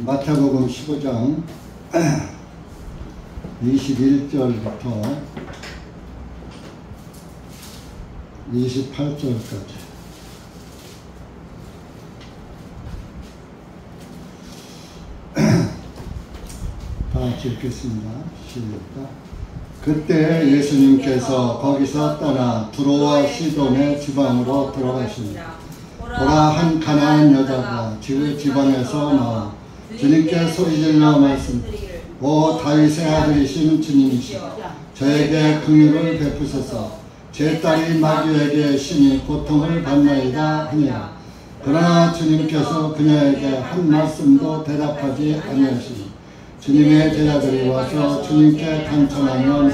마태복음 15장 21절부터 28절까지 다 같이 읽겠습니다. 시작. 그때 예수님께서 거기서 떠나 두로와 시돈의 지방으로 들어가십니다. 보라, 한 가나안 여자가 그 지방에서 나와 주님께 소리질러 말씀드리기를, 오 다윗의 아들이신 주님이시여, 저에게 긍휼을 베푸소서. 제 딸이 마귀에게 심히 고통을 받나이다 하니라. 그러나 주님께서 그녀에게 한 말씀도 대답하지 아니하시니 주님의 제자들이 와서 주님께 간청하면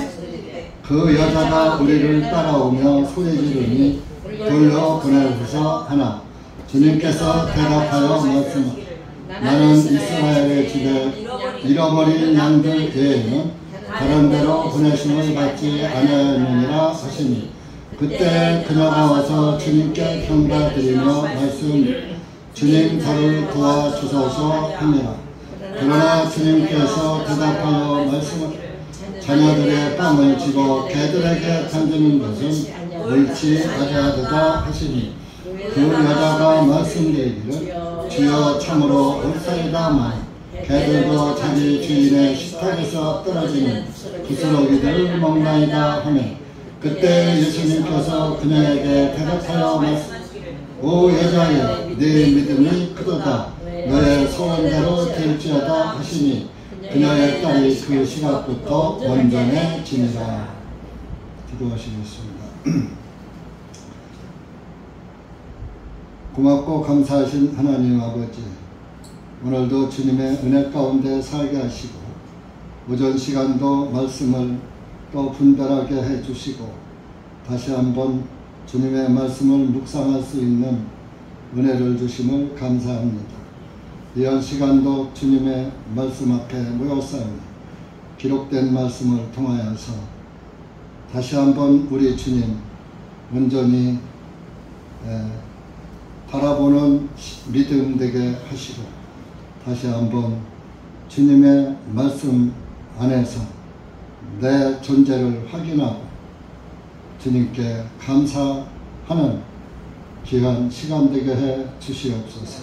그 여자가 우리를 따라오며 소리지르니 돌려보내소서 하나, 주님께서 대답하여 말씀하시기를, 나는 이스라엘의 집에 잃어버린 양들 외에는 다른 데로 보내심을 받지 않았느니라 하시니, 그때 그녀가 와서 주님께 경배드리며 말씀, 주님 저를 도와주소서 하니라. 그러나 주님께서 대답하여 말씀하시기를, 자녀들의 빵을 집어 개들에게 던지는 것은 옳지 아니하도다 하시니, 그 여자가 말씀드리기를, 주여 참으로 옳사이다만 개들도 자기 주인의 식탁에서 떨어지는 부스러기들을 먹나이다 하며, 그때 예수님께서 그녀에게 대답하여 말씀하시기를, 오 여자여, 네 믿음이 크도다. 너의 소원대로 될지어다 하시니, 그녀의 딸이 그 시각부터 온전해지니라. 기도하시겠습니다. 고맙고 감사하신 하나님 아버지, 오늘도 주님의 은혜 가운데 살게 하시고 오전 시간도 말씀을 또 분별하게 해주시고 다시 한번 주님의 말씀을 묵상할 수 있는 은혜를 주심을 감사합니다. 이런 시간도 주님의 말씀 앞에 모였사오니 기록된 말씀을 통하여서 다시 한번 우리 주님 온전히 바라보는 믿음 되게 하시고 다시 한번 주님의 말씀 안에서 내 존재를 확인하고 주님께 감사하는 귀한 시간 되게 해 주시옵소서.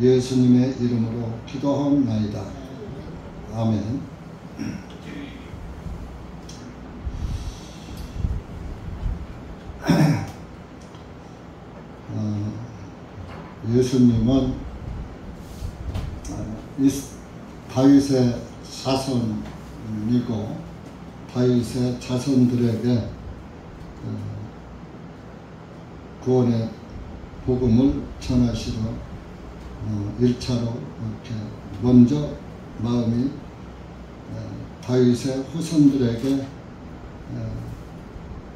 예수님의 이름으로 기도하옵나이다. 아멘. 예수님은 다윗의 자손이고 다윗의 자손들에게 구원의 복음을 전하시러 1차로 이렇게 먼저 마음이 다윗의 후손들에게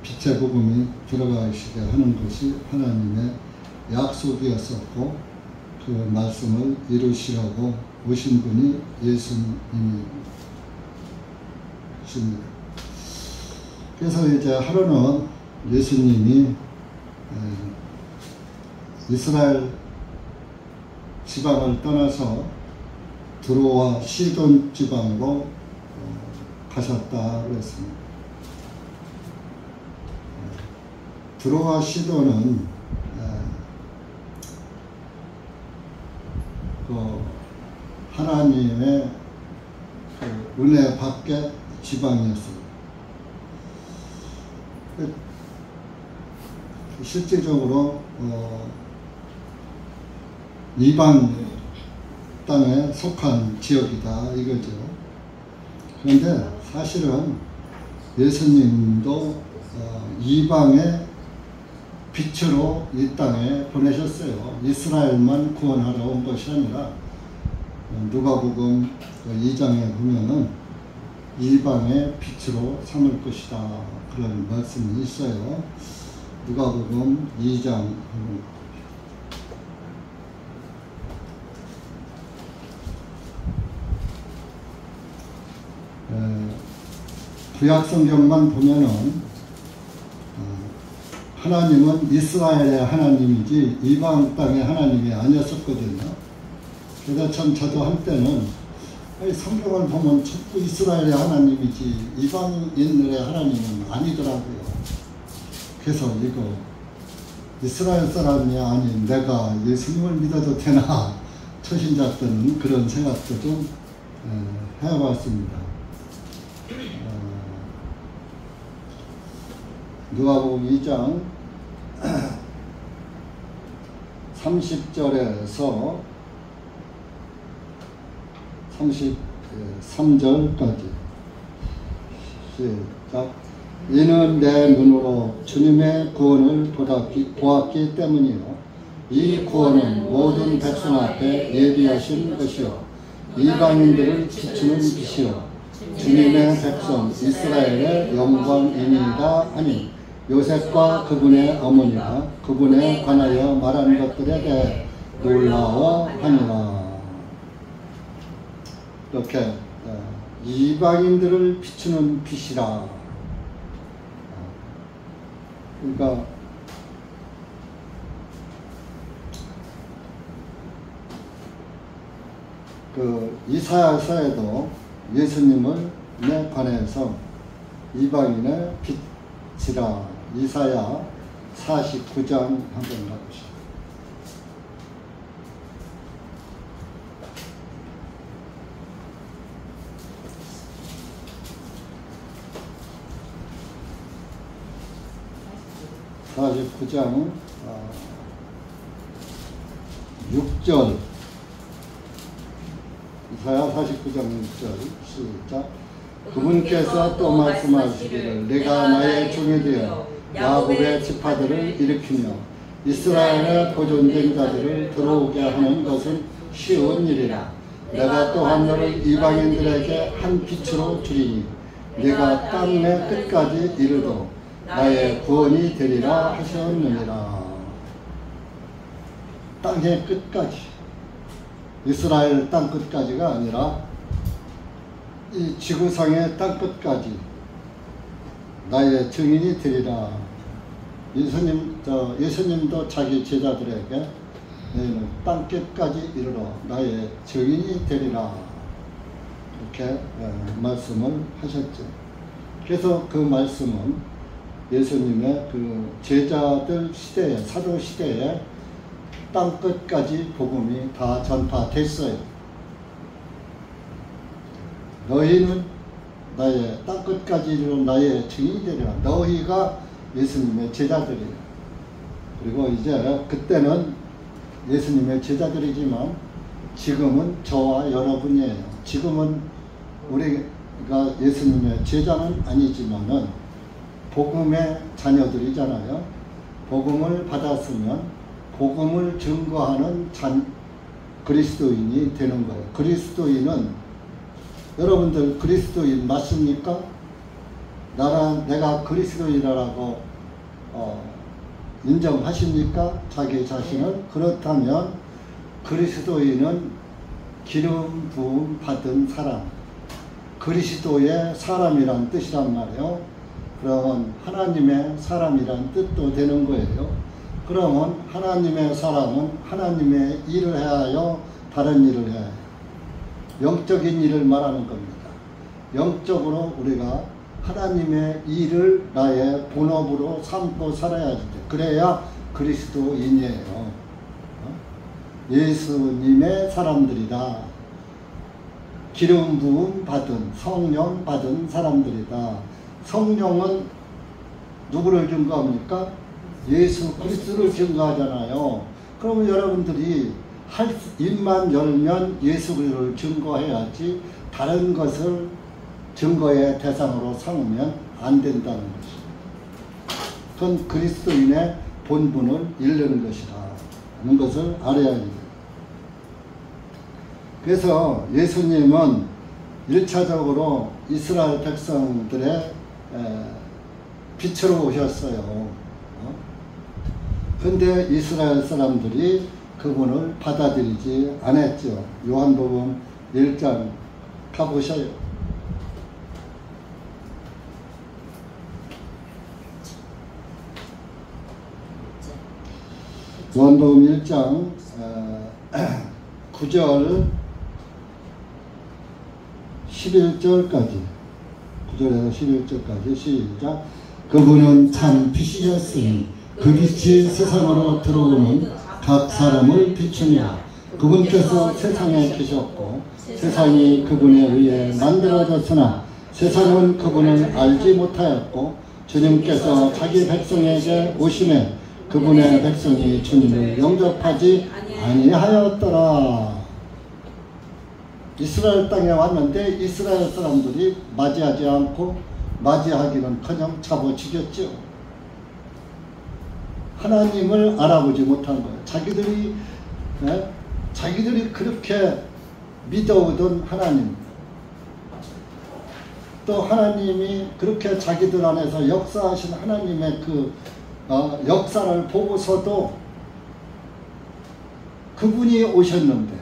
빛의 복음이 들어가시게 하는 것이 하나님의 약속이었었고, 그 말씀을 이루시려고 오신 분이 예수님이십니다. 그래서 이제 하루는 예수님이 이스라엘 지방을 떠나서 두로와 시돈 지방으로 가셨다 그랬습니다. 두로와 시돈은 하나님의 은혜 밖의 지방이었습니다. 실질적으로 이방 땅에 속한 지역이다 이거죠. 그런데 사실은 예수님도 이방의 빛으로 이 땅에 보내셨어요. 이스라엘만 구원하러 온 것이 아니라 누가복음 2장에 보면은 이방의 빛으로 삼을 것이다 그런 말씀이 있어요. 누가복음 2장 구약성경만 보면은 하나님은 이스라엘의 하나님이지 이방 땅의 하나님이 아니었었거든요. 그래서 참 저도 한때는 성경을 보면 전부 이스라엘의 하나님이지 이방인들의 하나님은 아니더라고요. 그래서 이거 이스라엘 사람이 아닌 내가 예수님을 믿어도 되나 초신자 때는 그런 생각도 좀 해봤습니다. 누가복음 2장 30절에서 33절까지 시작. 이는 내 눈으로 주님의 구원을 보았기 때문이요 이 구원은 모든 백성 앞에 예비하신 것이요 이방인들을 비추는 빛이요 주님의 백성 이스라엘의 영광이니이다 하니 요셉과 그분의 어머니가 그분에 관하여 말한 것들에 대해 놀라워하니라. 이렇게 이방인들을 비추는 빛이라. 그러니까 그 이사야서에도 예수님을 관해서 이방인의 빛이라. 이사야 49장 한번 가보시죠. (49장) 6절. 이사야 49장 6절 시작. 그분께서 또 말씀하시기를 내가 나의 종이 되어 야곱의 지파들을 일으키며 이스라엘의 보존된 자들을 들어오게 하는 것은 쉬운 일이라. 내가 또한 너를 이방인들에게 한 빛으로 주리니 내가 땅의 끝까지 이르도 나의 구원이 되리라 하셨느니라. 땅의 끝까지, 이스라엘 땅 끝까지가 아니라 이 지구상의 땅 끝까지 나의 증인이 되리라. 예수님도 자기 제자들에게 너희는 땅 끝까지 이르러 나의 증인이 되리라 이렇게 말씀을 하셨죠. 그래서 그 말씀은 예수님의 그 제자들 시대에, 사도 시대에 땅 끝까지 복음이 다 전파됐어요. 너희는 나의 땅 끝까지 이르러 나의 증인이 되리라. 너희가 예수님의 제자들이에요. 그리고 이제 그때는 예수님의 제자들이지만 지금은 저와 여러분이에요. 지금은 우리가 예수님의 제자는 아니지만은 복음의 자녀들이잖아요. 복음을 받았으면 복음을 증거하는 그리스도인이 되는 거예요. 그리스도인은 여러분들 그리스도인 맞습니까? 내가 그리스도인이라고 인정하십니까? 자기 자신을? 그렇다면 그리스도인은 기름 부음 받은 사람, 그리스도의 사람이란 뜻이란 말이에요. 그러면 하나님의 사람이란 뜻도 되는 거예요. 그러면 하나님의 사람은 하나님의 일을 해야 하여 다른 일을 해야 해요. 영적인 일을 말하는 겁니다. 영적으로 우리가 하나님의 일을 나의 본업으로 삼고 살아야지. 그래야 그리스도인이에요. 예수님의 사람들이다. 기름 부음 받은, 성령 받은 사람들이다. 성령은 누구를 증거합니까? 예수 그리스도를 증거하잖아요. 그러면 여러분들이 입만 열면 예수 그리스도를 증거해야지 다른 것을 증거의 대상으로 삼으면 안 된다는 것입니다. 그건 그리스도인의 본분을 잃는 것이다 하는 것을 알아야 합니다. 그래서 예수님은 1차적으로 이스라엘 백성들의 빛으로 오셨어요. 근데 이스라엘 사람들이 그분을 받아들이지 않았죠. 요한복음 1장 가보셔요. 요한복음 1장 9절 11절까지 9절에서 11절까지 시작. 그분은 참 빛이셨으니 그 빛이 세상으로 들어오는 각 사람을 비추며 그분께서 세상에 계셨고 세상이 그분에 의해 만들어졌으나 세상은 그분을 알지 못하였고 주님께서 자기 백성에게 오시매 그분의 백성이 주님을 영접하지 아니하였더라. 이스라엘 땅에 왔는데 이스라엘 사람들이 맞이하지 않고 맞이하기는커녕 잡아 죽였죠. 하나님을 알아보지 못한 거예요. 자기들이 그렇게 믿어오던 하나님, 또 하나님이 그렇게 자기들 안에서 역사하신 하나님의 그 역사를 보고서도 그분이 오셨는데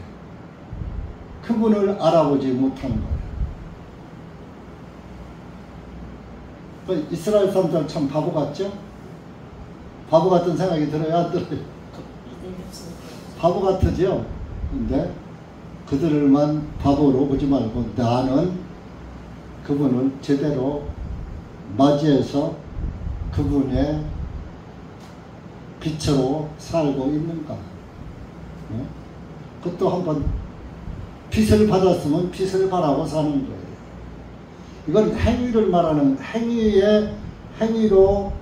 그분을 알아보지 못한 거예요. 그 이스라엘 사람들 참 바보 같죠? 바보 같은 생각이 들어요, 안 들어요? 바보 같으죠? 근데 그들만 바보로 보지 말고 나는 그분을 제대로 맞이해서 그분의 빛으로 살고 있는가? 네? 그것도 한번 빛을 받았으면 빛을 바라고 사는 거예요. 이건 행위를 말하는 행위로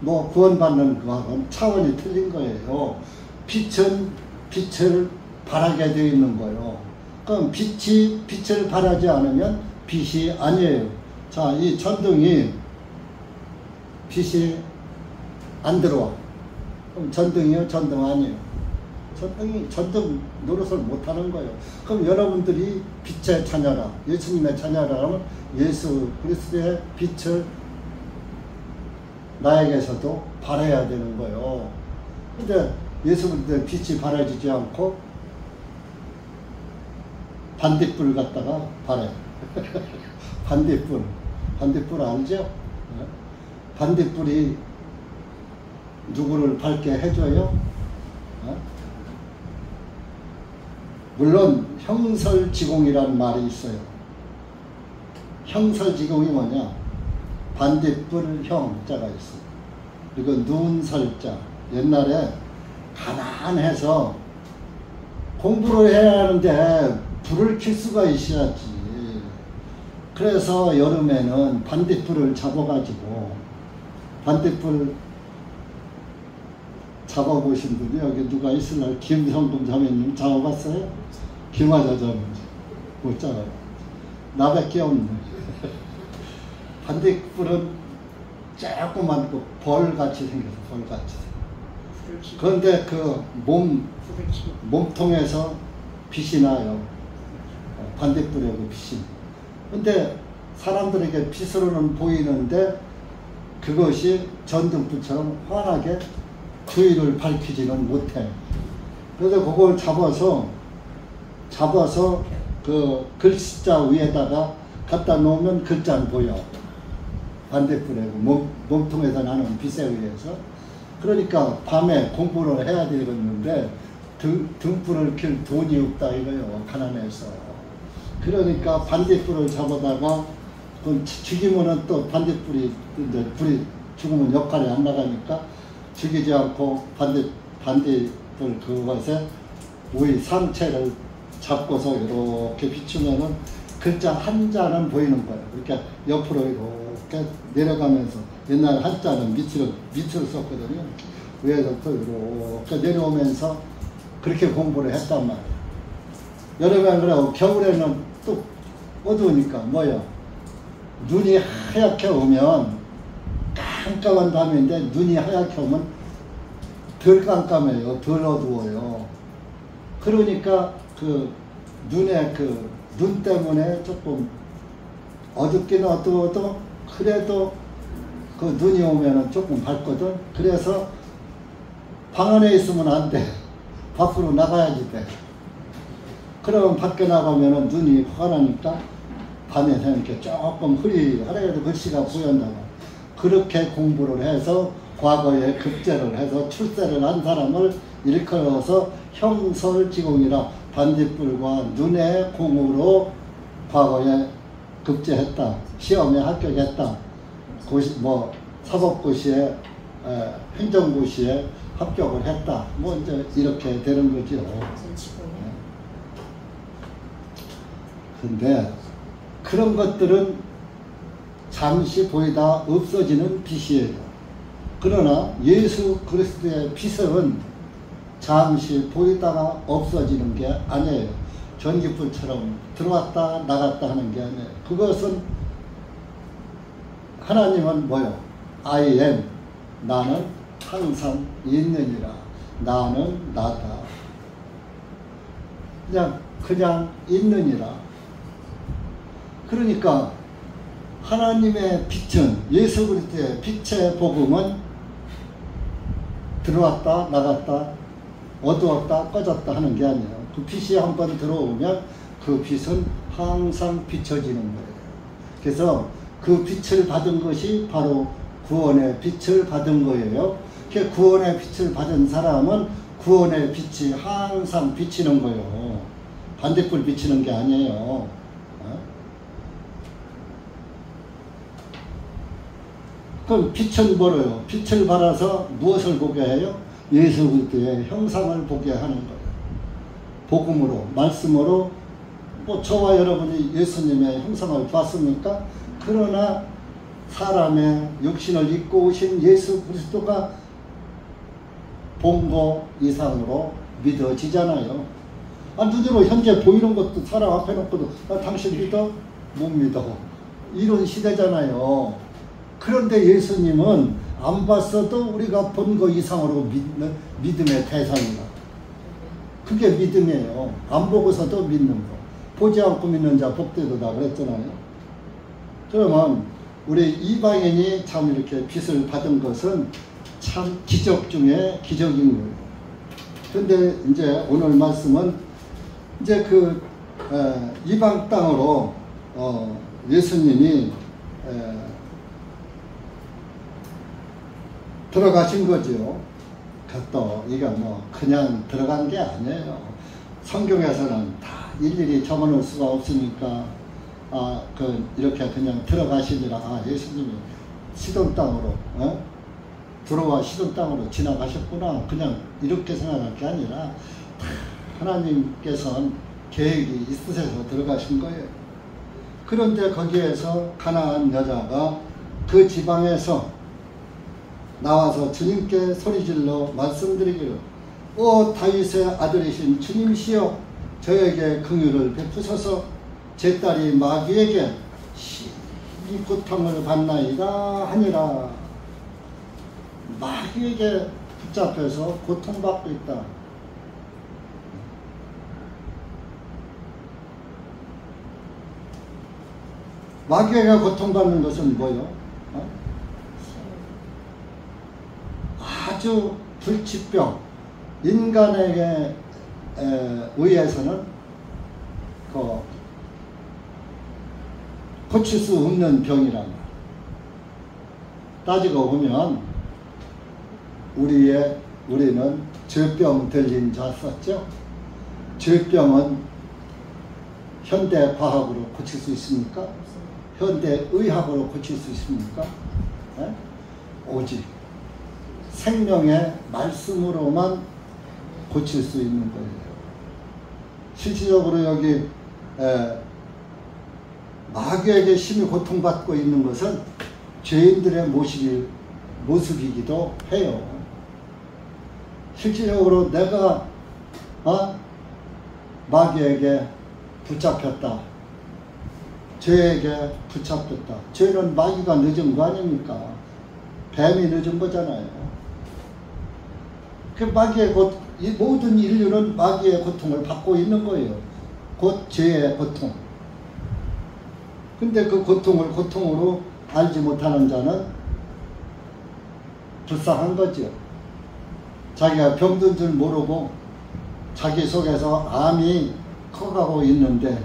뭐 구원받는 거하고는 차원이 틀린 거예요. 빛은 빛을 바라게 되어 있는 거예요. 그럼 빛이 빛을 바라지 않으면 빛이 아니에요. 자, 이 전등이 빛이 안 들어와. 그럼 전등이요? 전등 아니에요. 전등 노릇을 못하는 거예요. 그럼 여러분들이 빛의 자녀라, 예수님의 자녀라면 예수 그리스도의 빛을 나에게서도 발해야 되는 거예요. 근데 예수 그리스도의 빛이 발해지지 않고 반딧불 갖다가 발해. 반딧불 알죠? 반딧불이 누구를 밝게 해줘요? 물론 형설지공이라는 말이 있어요. 형설지공이 뭐냐? 반딧불 형자가 있어요. 그리고 눈설자. 옛날에 가난해서 공부를 해야 하는데 불을 켤 수가 있어야지. 그래서 여름에는 반딧불을 잡아가지고, 반딧불 잡아보신 분이 여기 누가 있을날 김성금 자매님 잡아봤어요? 김하자 자매 못 잡아요. 나밖에 없네. 반딧불은 조그맣고 벌같이 생겨서 벌같이. 그런데 그 몸통에서 빛이 나요. 반딧불의 그 빛이. 근데 사람들에게 빛으로는 보이는데 그것이 전등불처럼 환하게 주위를 밝히지는 못해. 그래서 그걸 잡아서 그 글자 위에다가 갖다 놓으면 글자는 보여. 반딧불에 몸통에서 나는 빛에 의해서. 그러니까 밤에 공부를 해야 되겠는데 등불을 켤 돈이 없다 이거요. 가난해서. 그러니까 반딧불을 잡아다가 죽이면은 또 반딧불이 이제 불이 죽으면 역할이 안 나가니까 죽이지 않고 반딧불 그것에 우리 상체를 잡고서 이렇게 비추면은 글자 한자는 보이는 거예요. 이렇게 옆으로 이렇게 내려가면서 옛날 한자는 밑으로 썼거든요. 위에서부터 이렇게 내려오면서 그렇게 공부를 했단 말이에요. 여름에 그러고 겨울에는 또 어두우니까 뭐야? 눈이 하얗게 오면 깜깜한 밤인데 눈이 하얗게 오면 덜 깜깜해요. 덜 어두워요. 그러니까 그 눈에 그 눈 때문에 조금 어둡긴 어두워도 그래도 그 눈이 오면은 조금 밝거든. 그래서 방 안에 있으면 안 돼. 밖으로 나가야지 돼. 그러면 밖에 나가면은 눈이 환하니까 밤에는 이렇게 조금 하루에도 글씨가 보인다고. 그렇게 공부를 해서 과거에 급제를 해서 출세를 한 사람을 일컬어서 형설지공이라 반딧불과 눈의 공으로 과거에 급제했다. 시험에 합격했다. 고시, 뭐 사법고시에 행정고시에 합격을 했다. 뭐 이제 이렇게 되는 거죠. 근데 그런 것들은 잠시 보이다 없어지는 빛이에요. 그러나 예수 그리스도의 빛은 잠시 보이다가 없어지는 게 아니에요. 전기불처럼 들어왔다 나갔다 하는 게 아니에요. 그것은 하나님은 뭐요? I am, 나는 항상 있느니라. 나는 나다. 그냥 있느니라. 그러니까 하나님의 빛은, 예수 그리스도의 빛의 복음은 들어왔다 나갔다 어두웠다 꺼졌다 하는 게 아니에요. 그 빛이 한번 들어오면 그 빛은 항상 비춰지는 거예요. 그래서 그 빛을 받은 것이 바로 구원의 빛을 받은 거예요. 그 구원의 빛을 받은 사람은 구원의 빛이 항상 비치는 거예요. 반딧불 비치는 게 아니에요. 그럼 빛은 뭐래요? 빛을 발하서 무엇을 보게 해요? 예수 그리스도의 형상을 보게 하는 거예요. 복음으로, 말씀으로. 뭐 저와 여러분이 예수님의 형상을 봤습니까? 그러나 사람의 육신을 입고 오신 예수 그리스도가 본 거 이상으로 믿어지잖아요. 눈으로 현재 보이는 것도 사람 앞에 놓고도 당신 믿어? 못 믿어. 이런 시대잖아요. 그런데 예수님은 안 봤어도 우리가 본 거 이상으로 믿는 믿음의 대상이다. 그게 믿음이에요. 안 보고서도 믿는 거. 보지 않고 믿는 자 복되도다 그랬잖아요. 그러면 우리 이방인이 참 이렇게 빛을 받은 것은 참 기적 중에 기적인 거예요. 그런데 이제 오늘 말씀은 이제 그 이방 땅으로 예수님이 들어가신 거죠. 또 이게 뭐 그냥 들어간 게 아니에요. 성경에서는 다 일일이 적어놓을 수가 없으니까 이렇게 그냥 들어가시니라. 예수님이 시돈 땅으로 들어와 시돈 땅으로 지나가셨구나. 그냥 이렇게 생각할 게 아니라 하나님께서는 계획이 있으셔서 들어가신 거예요. 그런데 거기에서 가나안 여자가 그 지방에서 나와서 주님께 소리질러 말씀드리기를 오 다윗의 아들이신 주님시여 저에게 긍휼을 베푸소서 제 딸이 마귀에게 심히 고통을 받나이다 하니라. 마귀에게 붙잡혀서 고통받고 있다. 마귀에게 고통받는 것은 뭐요? 아주 불치병, 인간에게 의해서는 고칠 수 없는 병이란 말이에요. 따지고 보면 우리는 죄병 들린 자 썼죠. 죄병은 현대 과학으로 고칠 수 있습니까? 현대 의학으로 고칠 수 있습니까? 네? 오직 생명의 말씀으로만 고칠 수 있는 거예요. 실질적으로 여기 마귀에게 심히 고통받고 있는 것은 죄인들의 모습이기도 해요. 실질적으로 내가 마귀에게 붙잡혔다. 죄에게 붙잡혔다. 죄는 마귀가 늦은 거 아닙니까? 뱀이 늦은 거잖아요. 그 마귀의 이 모든 인류는 마귀의 고통을 받고 있는 거예요. 곧 죄의 고통. 근데 그 고통을 고통으로 알지 못하는 자는 불쌍한 거죠. 자기가 병든 줄 모르고 자기 속에서 암이 커가고 있는데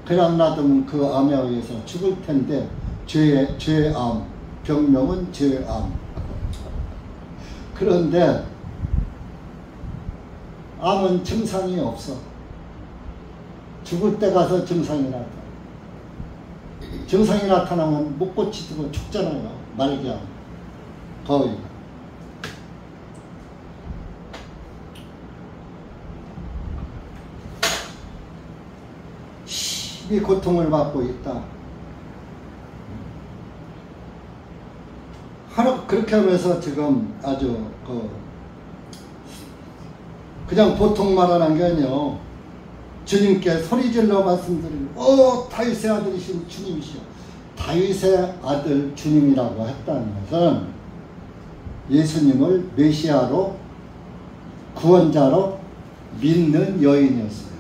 그냥 놔두면 그 암에 의해서 죽을 텐데 죄의 암, 병명은 죄의 암. 그런데 암은 증상이 없어. 죽을 때 가서 증상이 나타나. 증상이 나타나면 못 고치고 죽잖아요. 말기암. 거의. 심히 고통을 받고 있다. 하루 그렇게 하면서 지금 아주 그냥 보통 말하는 게 아니에요. 주님께 소리질러 말씀드리고 다윗의 아들이신 주님이시여. 다윗의 아들 주님이라고 했다는 것은 예수님을 메시아로 구원자로 믿는 여인이었어요.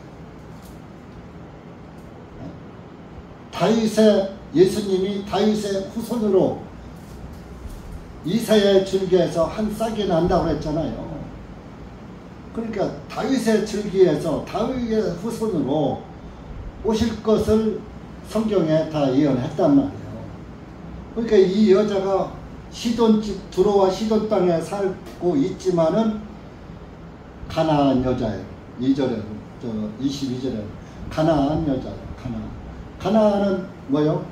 예수님이 다윗의 후손으로 이사야의 줄기에서 한 싹이 난다고 그랬잖아요. 그러니까 다윗의 줄기에서 다윗의 후손으로 오실 것을 성경에 다 예언했단 말이에요. 그러니까 이 여자가 시돈집 두로와 시돈 땅에 살고 있지만은 가나안 여자예요. 2절에 22절에 가나안 여자예요. 가나안은 뭐요?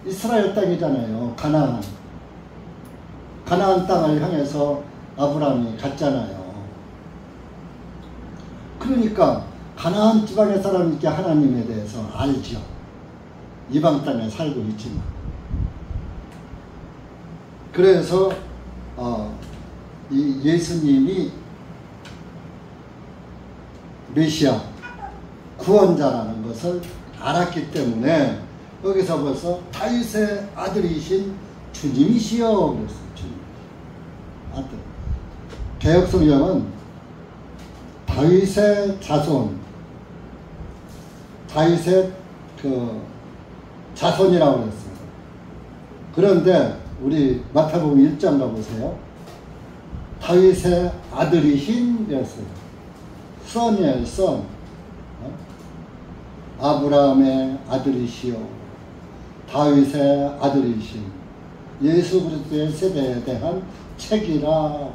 이스라엘 땅이잖아요. 가나안 땅을 향해서 아브라함이 갔잖아요. 그러니까 가나안 지방의 사람이니까 하나님에 대해서 알죠. 이방 땅에 살고 있지만. 그래서 이 예수님이 메시아 구원자라는 것을 알았기 때문에 여기서 벌써 다윗의 아들이신 주님이시여 그랬어요. 주님. 아들. 개역성경은 다윗의 자손, 다윗의 자손이라고 그랬어요. 그런데 우리 마태복음 1장 가보세요. 다윗의 아들이신 그랬어요. 선이에요, 선. 아브라함의 아들이시요 다윗의 아들이신 예수 그리스도의 세대에 대한 책이라.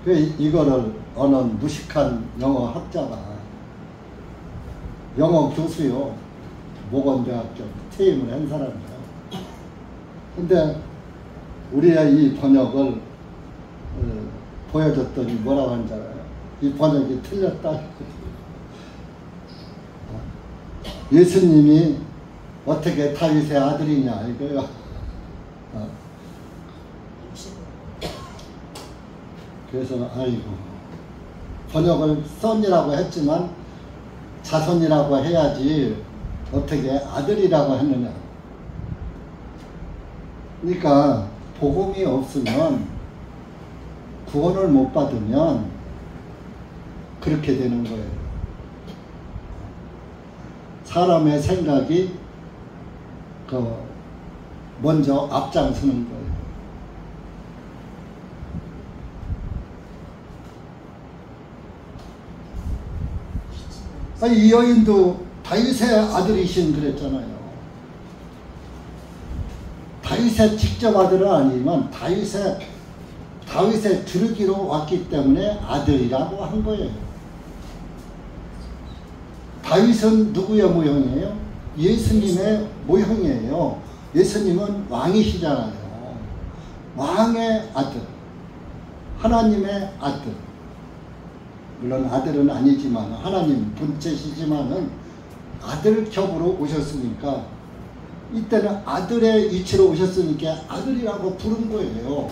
이거를 어느 무식한 영어 학자가, 영어 교수요, 모건대학교 퇴임을 한 사람이에요. 근데 우리의 이 번역을 보여줬더니 뭐라고 하는지 알아요? 이 번역이 틀렸다. 예수님이 어떻게 다윗의 아들이냐 이거요. 그래서 아이고, 번역을 선이라고 했지만 자손이라고 해야지 어떻게 아들이라고 했느냐. 그러니까 복음이 없으면, 구원을 못 받으면 그렇게 되는 거예요. 사람의 생각이 먼저 앞장서는 거예요. 이 여인도 다윗의 아들이신 그랬잖아요. 다윗의 직접 아들은 아니지만 다윗의 줄기로 왔기 때문에 아들이라고 한 거예요. 다윗은 누구의 모형이에요? 예수님의 모형이에요. 예수님은 왕이시잖아요. 왕의 아들, 하나님의 아들. 물론 아들은 아니지만 하나님 본체시지만은 아들 격으로 오셨으니까, 이때는 아들의 위치로 오셨으니까 아들이라고 부른 거예요.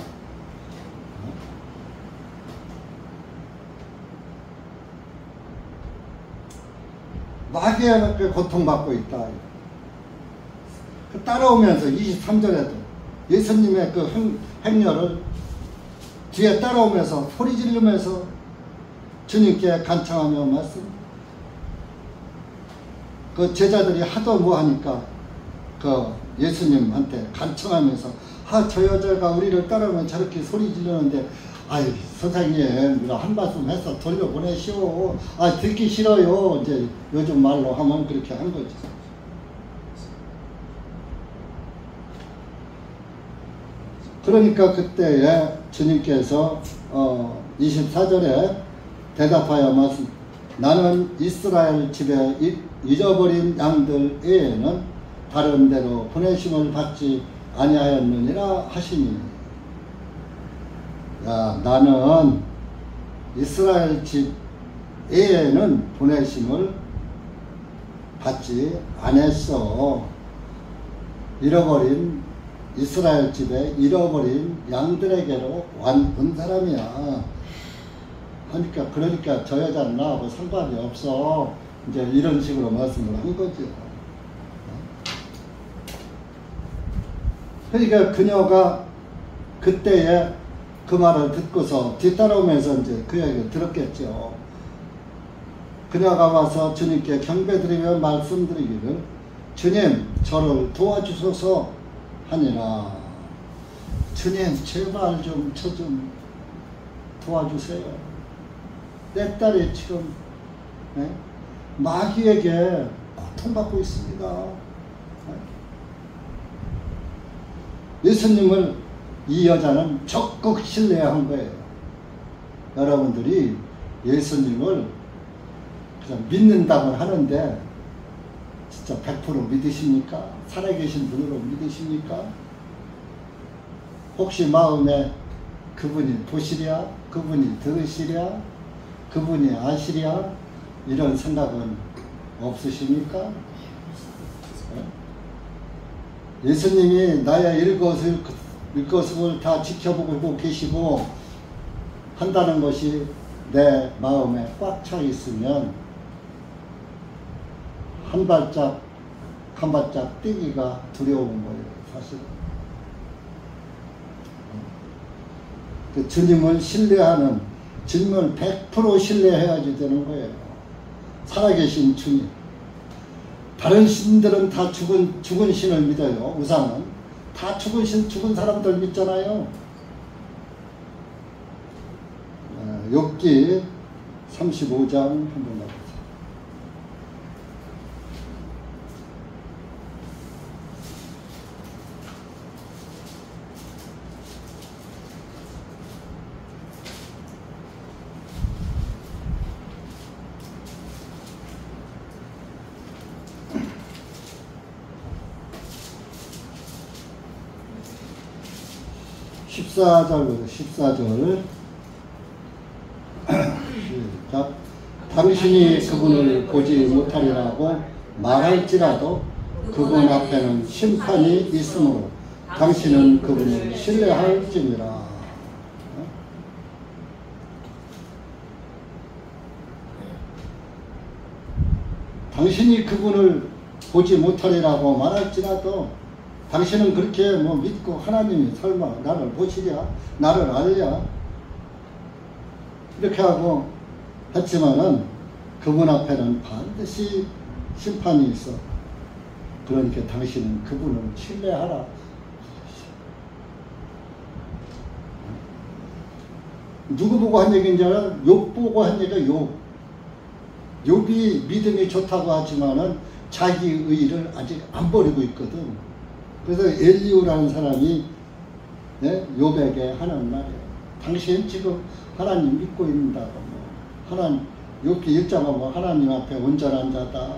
마귀에 고통받고 있다. 따라오면서 23절에도 예수님의 그 행렬을 뒤에 따라오면서 소리 지르면서 주님께 간청하며 말씀. 그 제자들이 하도 뭐 하니까 그 예수님한테 간청하면서, 저 여자가 우리를 따라오면 저렇게 소리 지르는데, 아유 선생님 우리가 한 말씀 해서 돌려보내시오. 듣기 싫어요. 이제 요즘 말로 하면 그렇게 한 거죠. 그러니까 그때에 주님께서 24절에 대답하여 말씀 나는 이스라엘 집에 잃어버린 양들 외에는 다른 데로 보내심을 받지 아니하였느니라 하시니. 야, 나는 이스라엘 집 외에는 보내심을 받지 않았어. 잃어버린 이스라엘 집에 잃어버린 양들에게로 온 사람이야. 그러니까 저 여자는 나하고 상관이 없어. 이제 이런 식으로 말씀을 한 거죠. 그러니까 그녀가 그때에 그 말을 듣고서 뒤따라오면서 이제 그 얘기를 들었겠죠. 그녀가 와서 주님께 경배드리며 말씀드리기를 주님 저를 도와주소서 하니라. 주님 제발 좀 저 좀 도와주세요. 내 딸이 지금 마귀에게 고통받고 있습니다. 예수님을 이 여자는 적극 신뢰한 거예요. 여러분들이 예수님을 그냥 믿는다고 하는데 진짜 100% 믿으십니까? 살아계신 분으로 믿으십니까? 혹시 마음에 그분이 보시랴? 그분이 들으시랴? 그분이 아시랴? 이런 생각은 없으십니까? 예수님이 나의 일것을 다 지켜보고 계시고 한다는 것이 내 마음에 꽉 차 있으면 한 발짝 뛰기가 두려운 거예요, 사실. 그 주님을 신뢰하는, 주님을 100% 신뢰해야지 되는 거예요. 살아계신 주님. 다른 신들은 다 죽은 신을 믿어요. 우상은 다 죽은 사람들 믿잖아요. 욥기 35장 한번 가보세요. 시작. 당신이 그분을 보지 못하리라고 말할지라도 그분 앞에는 심판이 있으므로 당신은 그분을 신뢰할지니라. 당신이 그분을 보지 못하리라고 말할지라도 당신은 그렇게 믿고 하나님이 설마 나를 보시랴? 나를 알랴? 이렇게 하고 했지만은 그분 앞에는 반드시 심판이 있어. 그러니까 당신은 그분을 신뢰하라. 누구 보고 한 얘기인지 알아? 욥 보고 한 얘기가 욥. 욥이 믿음이 좋다고 하지만은 자기 의의를 아직 안 버리고 있거든. 그래서 엘리후라는 사람이 욥에게 하는 말이에요. 당신 지금 하나님 믿고 있는다고. 하나님, 욥기 1장은 하나님 앞에 온전한 자다.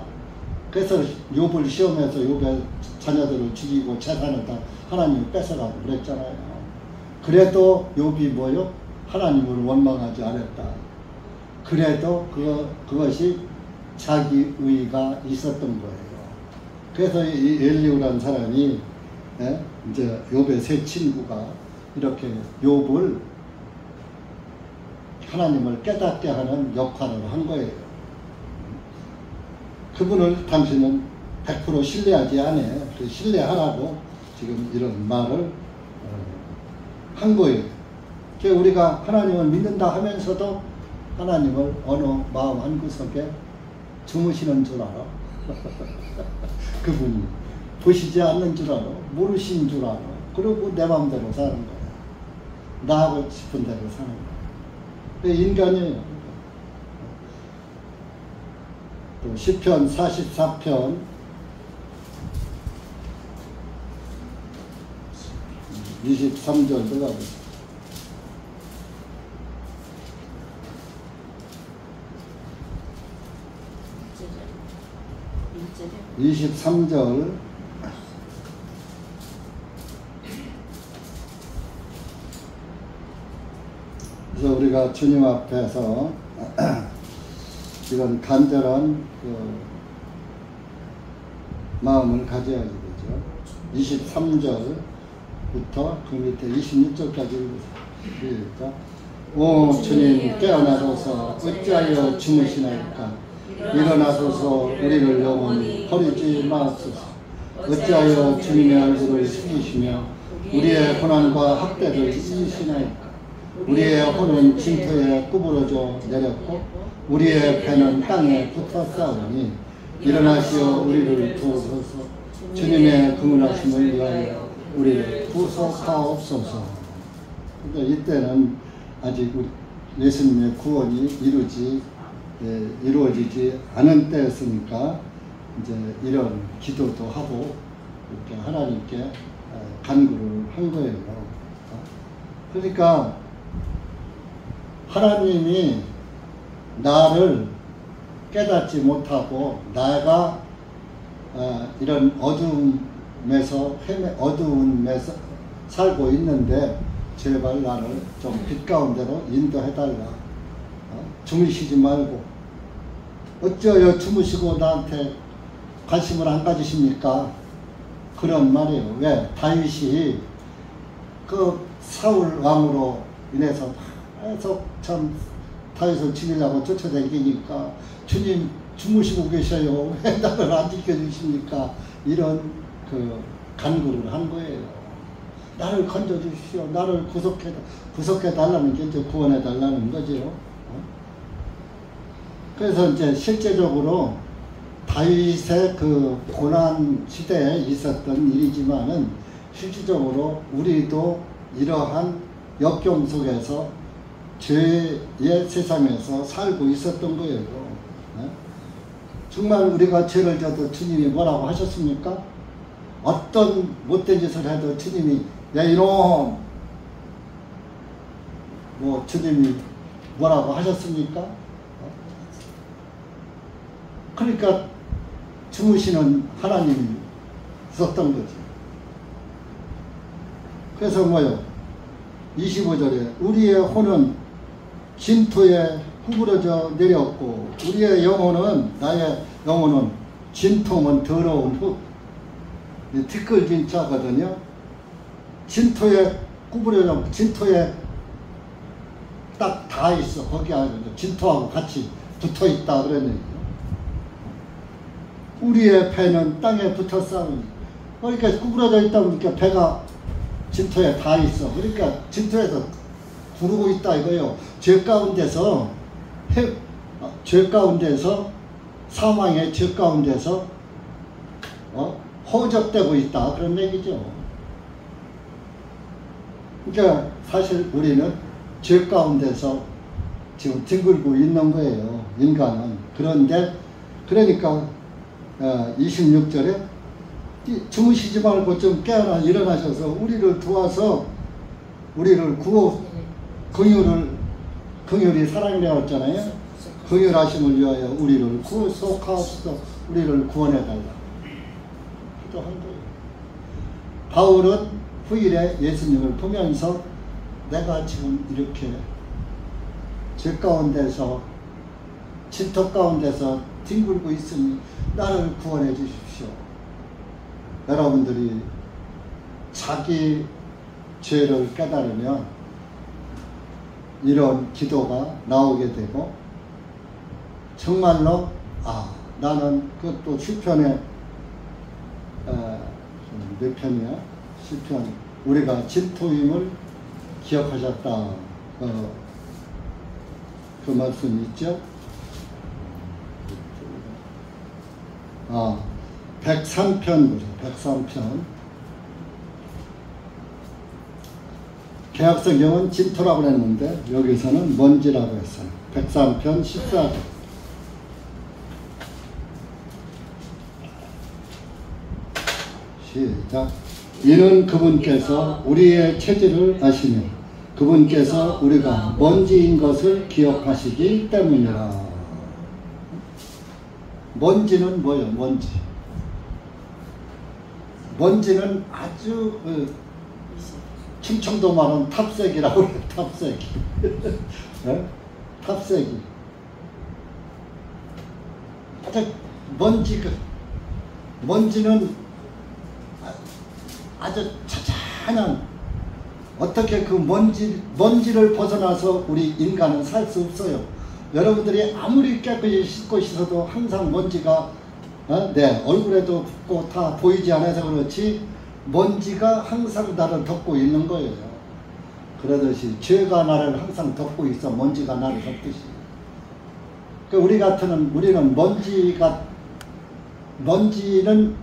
그래서 욥을 시험해서 욥의 자녀들을 죽이고 재산을 다 하나님이 뺏어가고 그랬잖아요. 그래도 욥이 뭐요? 하나님을 원망하지 않았다. 그래도 그것이 자기 의의가 있었던 거예요. 그래서 이 엘리후라는 사람이 이제 욥의 세 친구가 이렇게 욥을 하나님을 깨닫게 하는 역할을 한 거예요. 그분을 당신은 100% 신뢰하지 않아. 신뢰하라고 지금 이런 말을 한 거예요. 우리가 하나님을 믿는다 하면서도 하나님을 어느 마음 한구석에 주무시는 줄 알아. 그분이 보시지 않는 줄 알아. 모르신 줄 알아. 그리고 내 마음대로 사는 거야. 나하고 싶은 대로 사는 거야. 인간이에요. 또 시편 44편 23절 들어가보세요. 23절. 그래서 우리가 주님 앞에서 이런 간절한 마음을 가져야 되죠. 23절부터 그 밑에 26절까지 읽으세요. 오 주님 깨어나소서 어찌하여 주무시나이까. 일어나소서 우리를 영원히 버리지 마옵소서. 어찌하여 주님의 얼굴을 숙이시며 우리의 고난과 학대를 잊으시나이까. 우리의 혼은 징토에 구부러져 내렸고 우리의 배는 땅에 붙어 싸우니 일어나시어 우리를 도우소서. 주님의 긍휼하심을 위하여 우리를 구속하옵소서. 그러니까 이때는 아직 예수님의 구원이 이루어지지 않은 때였으니까 이제 이런 기도도 하고 이렇게 하나님께 간구를 한 거예요. 그러니까 하나님이 나를 깨닫지 못하고 내가 이런 어두움에서 살고 있는데 제발 나를 좀 빛 가운데로 인도해달라. 주무시지 말고 어찌하여 주무시고 나한테 관심을 안 가지십니까? 그런 말이에요. 왜? 다윗이 그 사울 왕으로 인해서 계속 참 다윗을 죽이려고 쫓아다니니까 주님 주무시고 계셔요. 왜 나를 안 지켜주십니까? 이런 간구를 한 거예요. 나를 건져주십시오. 나를 구속해달라는 게 이제 구원해달라는 거죠. 그래서 이제 실제적으로 다윗의 그 고난 시대에 있었던 일이지만은 실질적으로 우리도 이러한 역경 속에서 죄의 세상에서 살고 있었던 거예요. 정말 우리가 죄를 져도 주님이 뭐라고 하셨습니까? 어떤 못된 짓을 해도 주님이 야 이놈 주님이 뭐라고 하셨습니까? 그러니까 주무시는 하나님이 있었던 거지. 그래서 25절에 우리의 혼은 진토에 구부러져 내렸고 우리의 영혼은 나의 영혼은 진토면 더러운 흙 티끌진 자거든요. 진토에 구부러져 진토에 딱 다 있어. 거기 진토하고 같이 붙어 있다 그런 얘기예요. 우리의 배는 땅에 붙어 싸우니 그러니까 구부러져 있다 보니까 배가 진토에 다 있어. 그러니까 진토에서 구르고 있다 이거예요. 죄 가운데서 사망의 죄 가운데서 허접되고 있다 그런 얘기죠. 그러니까 사실 우리는 죄 가운데서 지금 뒹굴고 있는 거예요. 인간은. 그런데 그러니까 26절에 주무시지 말고 좀 깨어나 일어나셔서 우리를 도와서 우리를 긍휼이 사랑이라고 했잖아요. 긍휼하심을 위하여 우리를 구속하옵소서. 우리를 구원해달라. 기도한 거예요. 바울은 후일에 예수님을 보면서 내가 지금 이렇게 죄 가운데서 진토 가운데서 뒹굴고 있으니 나를 구원해 주십시오. 여러분들이 자기 죄를 깨달으면 이런 기도가 나오게 되고 정말로 나는 그것도 시편에 몇 편이야? 시편 우리가 진토임을 기억하셨다. 그 말씀이 있죠? 103편 보죠. 103편. 개혁성경은 진토라고 했는데 여기서는 먼지라고 했어요. 103편 14절. 시작. 이는 그분께서 우리의 체질을 아시며 그분께서 우리가 먼지인 것을 기억하시기 때문이라. 먼지는 뭐예요? 먼지. 먼지는 아주 충청도 말은 탑색이라고 해요. 탑색이. 네? 탑색이. 아주 먼지는 아주 찬찬한, 어떻게 그 먼지를 벗어나서 우리 인간은 살 수 없어요. 여러분들이 아무리 깨끗이 씻고 씻어도 항상 먼지가 내 얼굴에도 붙고 다 보이지 않아서 그렇지 먼지가 항상 나를 덮고 있는 거예요. 그러듯이 죄가 나를 항상 덮고 있어. 먼지가 나를 덮듯이. 우리는 먼지는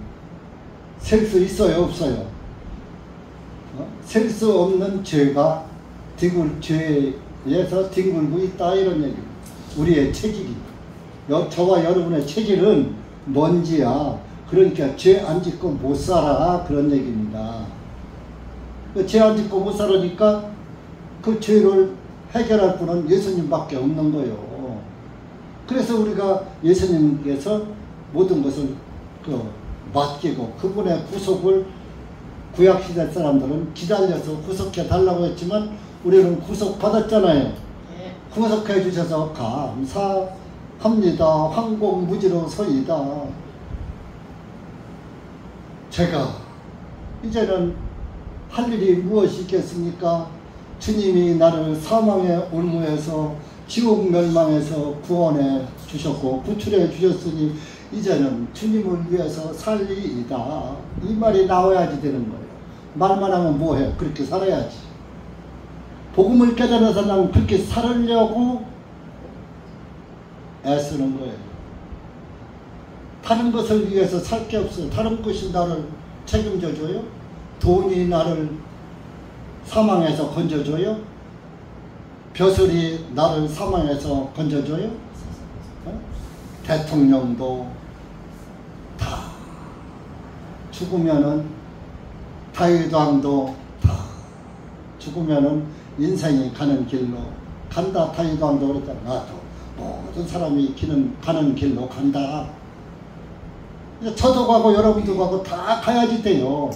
셀 수 있어요, 없어요? 셀 수 없는 죄가 죄에서 뒹굴고 있다, 이런 얘기입니다. 우리의 체질이. 저와 여러분의 체질은 먼지야. 그러니까 죄 안 짓고 못 살아, 그런 얘기입니다. 죄 안 짓고 못 살으니까 그 죄를 해결할 분은 예수님밖에 없는 거예요. 그래서 우리가 예수님께서 모든 것을 맡기고 그분의 구속을 구약시대 사람들은 기다려서 구속해 달라고 했지만 우리는 구속받았잖아요. 구속해 주셔서 감사합니다. 황공무지로서이다. 제가 이제는 할 일이 무엇이 있겠습니까? 주님이 나를 사망의 올무에서 지옥 멸망에서 구원해 주셨고 구출해 주셨으니 이제는 주님을 위해서 살리이다. 이 말이 나와야지 되는 거예요. 말만 하면 뭐해? 그렇게 살아야지. 복음을 깨달아서 나는 그렇게 살으려고 애쓰는 거예요. 다른 것을 위해서 살 게 없어요. 다른 것이 나를 책임져 줘요? 돈이 나를 사망에서 건져줘요? 벼슬이 나를 사망에서 건져줘요? 대통령도 다 죽으면은, 다윗왕도 다 죽으면은 인생이 가는 길로 간다. 다윗왕도 그랬잖아. 나도 모든 사람이 가는 길로 간다. 저도 가고 여러분도 가고 다 가야지 돼요.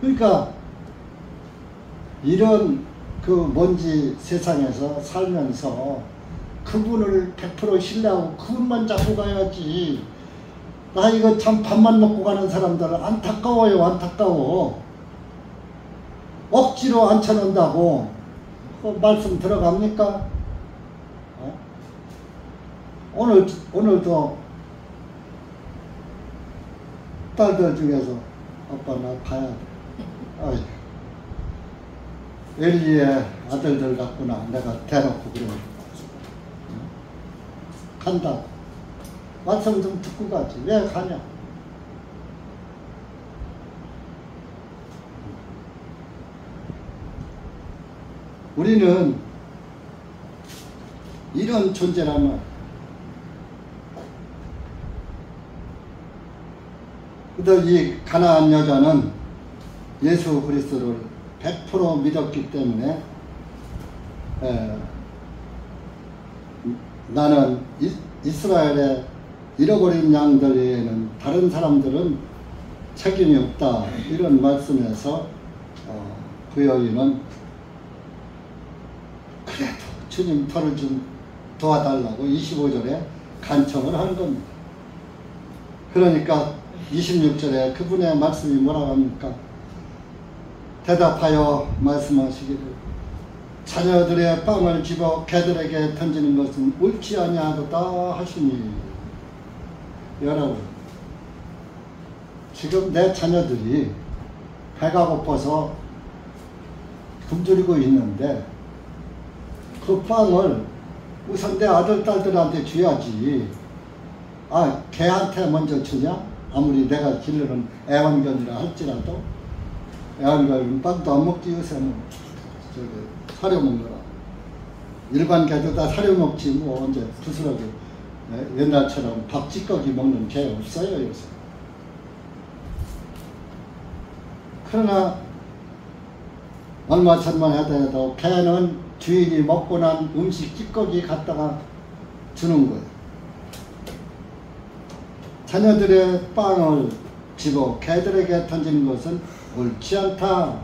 그러니까 이런 그 먼지 세상에서 살면서 그분을 100% 신뢰하고 그분만 잡고 가야지. 나 이거 참 밥만 먹고 가는 사람들 안타까워요. 안타까워. 억지로 앉혀놓는다고 그 말씀 들어갑니까? 오늘도 딸들 중에서 아빠 나 가야 돼. 아이, 엘리의 아들들 같구나. 내가 대놓고 그래. 간다. 말씀 좀 듣고 가지. 왜 가냐? 우리는 이런 존재라면 이 가나안 여자는 예수 그리스도를 100% 믿었기 때문에 나는 이스라엘의 잃어버린 양들 외에는 다른 사람들은 책임이 없다. 이런 말씀에서 그 여인은 그래도 주님 터를 좀 도와달라고 25절에 간청을 한 겁니다. 그러니까 26절에 그분의 말씀이 뭐라고 합니까? 대답하여 말씀하시기를 자녀들의 빵을 집어 개들에게 던지는 것은 옳지 아니하도다 하시니. 여러분, 지금 내 자녀들이 배가 고파서 굶주리고 있는데 그 빵을 우선 내 아들 딸들한테 줘야지. 개한테 먼저 주냐? 아무리 내가 기르는 애완견이라 할지라도. 애완견은 빵도 안 먹지. 요새는 사료 먹느라. 일반 개도 다 사료 먹지 뭐 언제 부스러기 옛날처럼 밥 찌꺼기 먹는 개 없어요 요새. 그러나 얼마 전만 하더라도 개는 주인이 먹고 난 음식 찌꺼기 갖다가 주는 거예요. 자녀들의 빵을 집어 개들에게 던지는 것은 옳지 않다.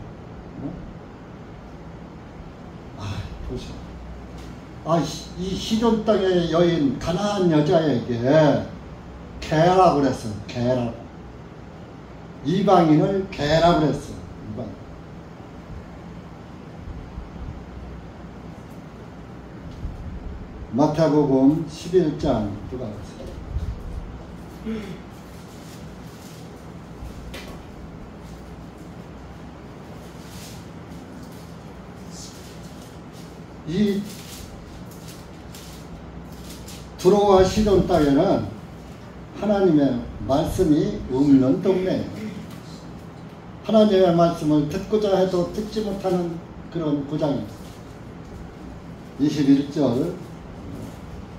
보셔. 이 시돈 땅의 여인 가나안 여자에게 개라고 그랬어. 개라고. 이방인을 개라고 그랬어. 이방인. 마태복음 11장 들어가겠습니다. 이 두로와 시돈 땅에는 하나님의 말씀이 없는 동네예요. 하나님의 말씀을 듣고자 해도 듣지 못하는 그런 구장입니다. 21절,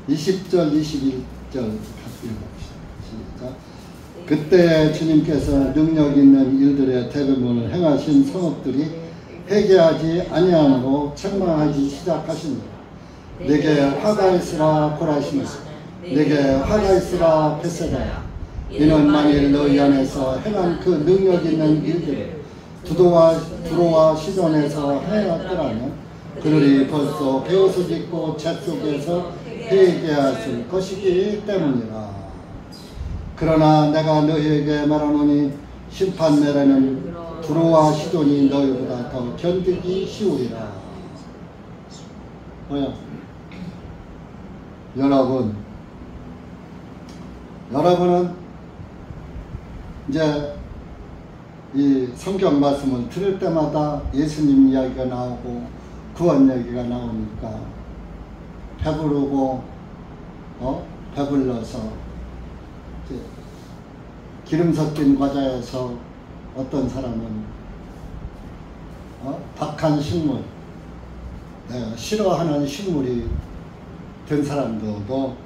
20절, 21절 같이 읽어봅시다. 시작. 그때 주님께서 능력 있는 일들의 대부분을 행하신 성읍들이 회개하지 아니함으로 책망하기 시작하시니라. 내게 화가 있으라 고라시니 내게 화가 있으라 베세다야. 이는 만일 너희 안에서 행한 그 능력 있는 일들을 두로와 시돈에서 행하더라면 그들이 벌써 베옷을 입고 재 속에서 회개하실 것이기 때문이라. 그러나 내가 너희에게 말하노니 심판 내라는 두로와 시돈이 너희보다 더 견디기 쉬우리라. 여러분은 이제 이 성경 말씀을 들을 때마다 예수님 이야기가 나오고 구원 얘기가 나오니까 배부르고 배불러서 기름 섞인 과자에서 어떤 사람은 박한 식물, 내가 싫어하는 식물이 된 사람들도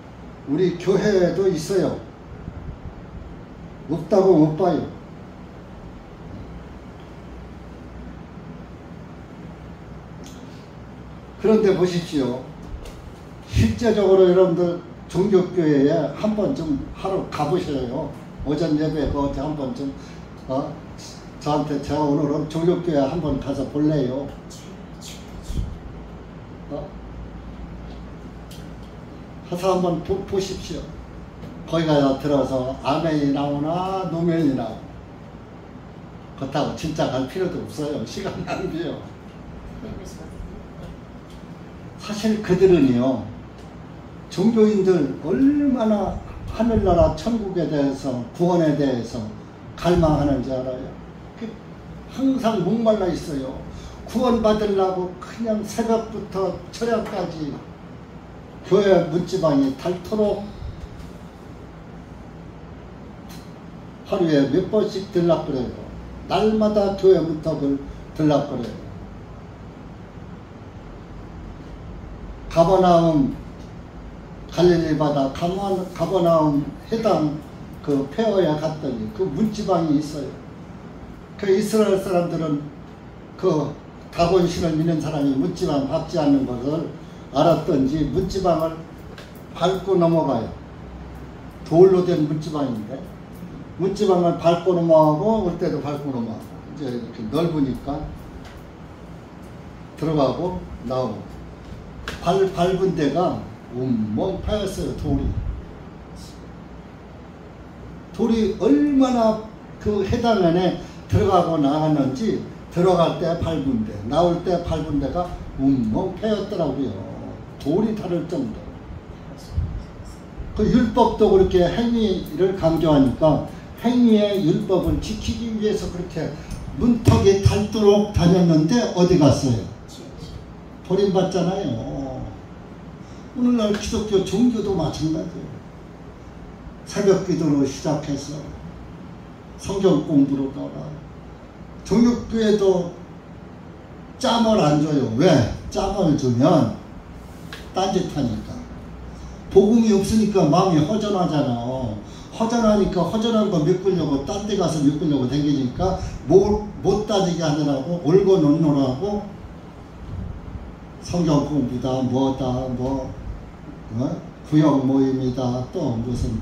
우리 교회에도 있어요. 없다고 못 봐요. 그런데 보십시오. 실제적으로 여러분들 종교교회에 한 번쯤 하러 가보셔요. 오전 예배 어제 한 번쯤 저한테 제가 오늘은 종교교회 한 번 가서 볼래요. 가서 한번 보십시오. 거기 가서 들어서 아멘이 나오나 노면이 나오나. 그렇다고 진짜 갈 필요도 없어요. 시간 낭비요. 사실 그들은요, 종교인들 얼마나 하늘나라 천국에 대해서 구원에 대해서 갈망하는지 알아요? 항상 목말라 있어요. 구원 받으려고 그냥 새벽부터 저녁까지 교회 문지방이 닳도록 하루에 몇 번씩 들락거려요. 날마다 교회 문턱을 들락거려요. 가버나움 갈릴리 바다 가버나움 해당 그 폐허에 갔더니 그 문지방이 있어요. 그 이스라엘 사람들은 그 다곤신을 믿는 사람이 문지방 밟지 않는 것을 알았던지 문지방을 밟고 넘어가요. 돌로 된 문지방인데 문지방을 밟고 넘어가고 올 때도 밟고 넘어가고 이제 이렇게 넓으니까 들어가고 나오고 밟은 데가 멍 파였어요. 돌이 얼마나 그 해당 안에 들어가고 나갔는지 들어갈 때 밟은 데 나올 때 밟은 데가 멍 패였더라고요. 돌이 다를 정도. 그 율법도 그렇게 행위를 강조하니까 행위의 율법을 지키기 위해서 그렇게 문턱이 닳도록 다녔는데 어디 갔어요? 버림받잖아요. 오늘날 기독교 종교도 마찬가지예요. 새벽 기도로 시작해서 성경 공부로다가 종교교회도 짬을 안 줘요. 왜? 짬을 주면 딴짓하니까. 복음이 없으니까 마음이 허전하잖아. 허전하니까 허전한 거 메꾸려고 딴 데 가서 메꾸려고 다니니까 못 따지게 하느라고 올고 놓느라고 성경 공부다 뭐다 구역 모임이다 또 무슨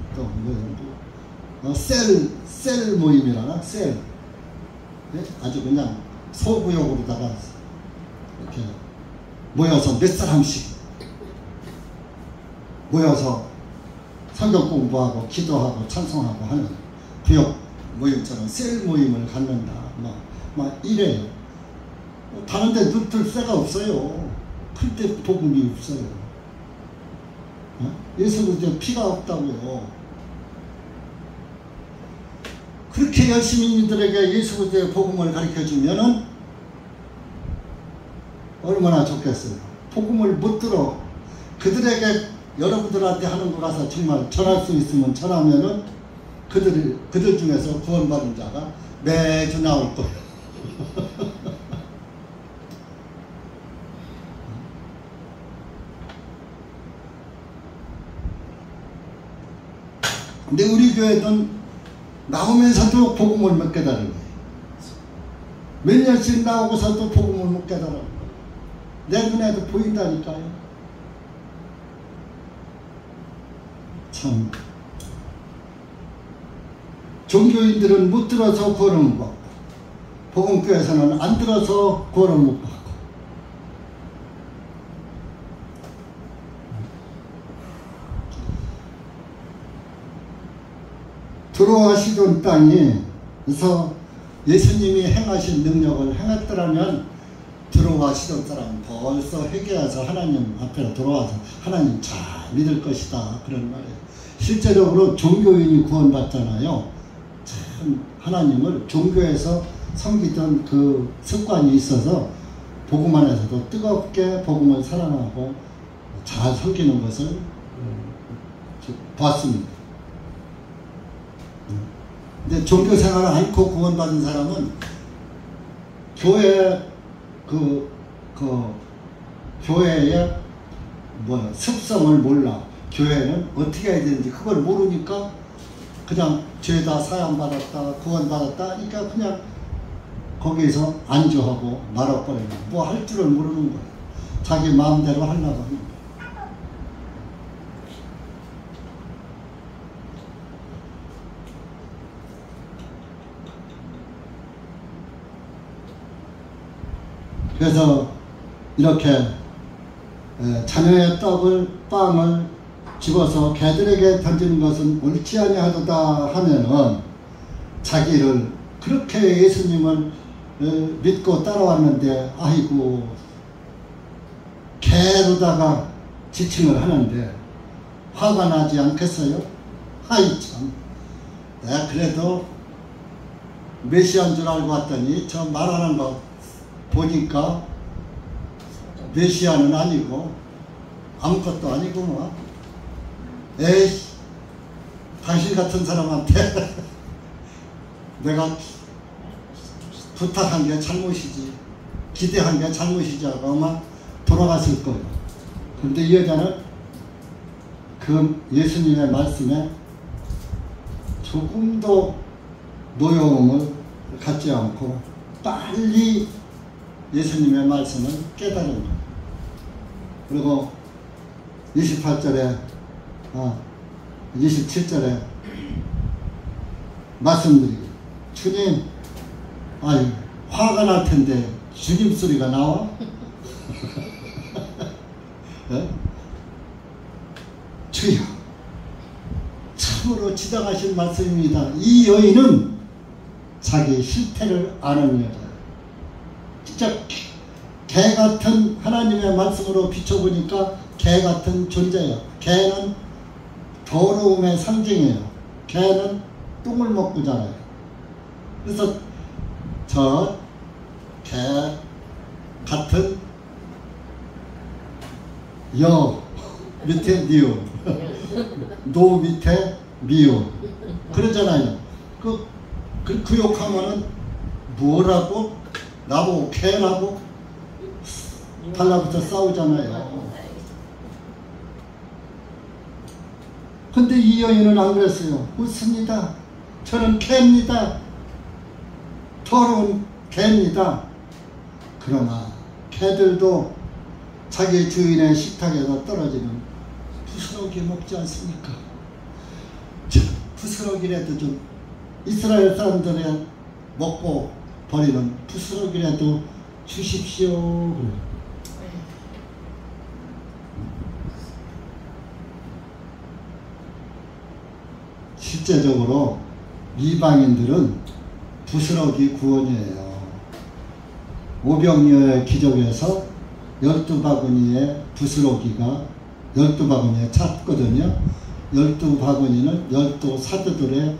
셀 모임이라나? 셀. 네? 아주 그냥 소구역으로다가 이렇게 모여서 몇 사람씩 모여서 성경 공부하고 기도하고 찬송하고 하는 구역 모임처럼 셀 모임을 갖는다. 막 이래요. 다른 데 눕힐 새가 없어요. 클 때 복음이 없어요. 예수 그리스도의 피가 없다고요. 그렇게 열심히 이들에게 예수 그리스도의 복음을 가르쳐주면은 얼마나 좋겠어요. 복음을 못 들어. 그들에게 여러분들한테 하는 거 가서 정말 전할 수 있으면 전하면은 그들 중에서 구원받은 자가 매주 나올 거예요. 근데 우리 교회는 나오면서도 복음을 못 깨달은 거예요. 몇 년씩 나오고서도 복음을 못 깨달은 거예요. 내 눈에도 보인다니까요. 참 종교인들은 못 들어서 구원을 못 받고 복음교회에서는 안 들어서 구원을 못 받고 두로와 시돈 땅에서 예수님이 행하신 능력을 행했더라면 두로와 시돈 사람은 벌써 회개해서 하나님 앞에 들어와서 하나님 잘 믿을 것이다 그런 말이에요. 실제적으로 종교인이 구원받잖아요. 참 하나님을 종교에서 섬기던 그 습관이 있어서 복음 안에서도 뜨겁게 복음을 사랑하고 잘 섬기는 것을 봤습니다. 근데 종교 생활을 않고 구원받은 사람은 교회 교회의 습성을 몰라. 교회는 어떻게 해야 되는지 그걸 모르니까 그냥 죄다 사함받았다 구원받았다 그러니까 그냥 거기서 안주하고 말아버리는 뭐 할 줄을 모르는 거예요. 자기 마음대로 하려고 하는 거예요. 그래서 이렇게 자녀의 빵을 집어서 개들에게 던지는 것은 옳지 아니하도다 하면은 자기를 그렇게 예수님을 믿고 따라왔는데 아이고 개로다가 지칭을 하는데 화가 나지 않겠어요? 아이 참 내가 그래도 메시아인 줄 알고 왔더니 저 말하는 거 보니까 메시아는 아니고 아무것도 아니고 뭐 에이 당신 같은 사람한테 내가 부탁한 게 잘못이지 기대한 게 잘못이지 하고 아마 돌아갔을 거예요. 근데 이 여자는 그 예수님의 말씀에 조금도 노여움을 갖지 않고 빨리 예수님의 말씀을 깨달은 거예요. 그리고 28절에 27절에 말씀드리고 주님 아유 화가 날 텐데 주님 소리가 나와? 네? 주여 참으로 지당하신 말씀입니다. 이 여인은 자기 실태를 아는 여자예요. 진짜 개같은 하나님의 말씀으로 비춰보니까 개같은 존재예요. 개는 더러움의 상징이에요. 개는 똥을 먹고 자라요. 그래서 저 개 같은 여 밑에 니오 노 밑에 미오 그러잖아요. 그 욕하면은 뭐라고 나보고 개라고 달라붙어 싸우잖아요. 근데 이 여인은 안 그랬어요. 웃습니다. 저는 개입니다. 더러운 개입니다. 그러나 개들도 자기 주인의 식탁에서 떨어지는 부스러기 먹지 않습니까? 부스러기라도 좀 이스라엘 사람들의 먹고 버리는 부스러기라도 주십시오. 그래. 실제적으로 이방인들은 부스러기 구원이에요. 오병이어의 기적에서 12바구니에 부스러기가 12바구니에 찼거든요. 12바구니는 12 사도들의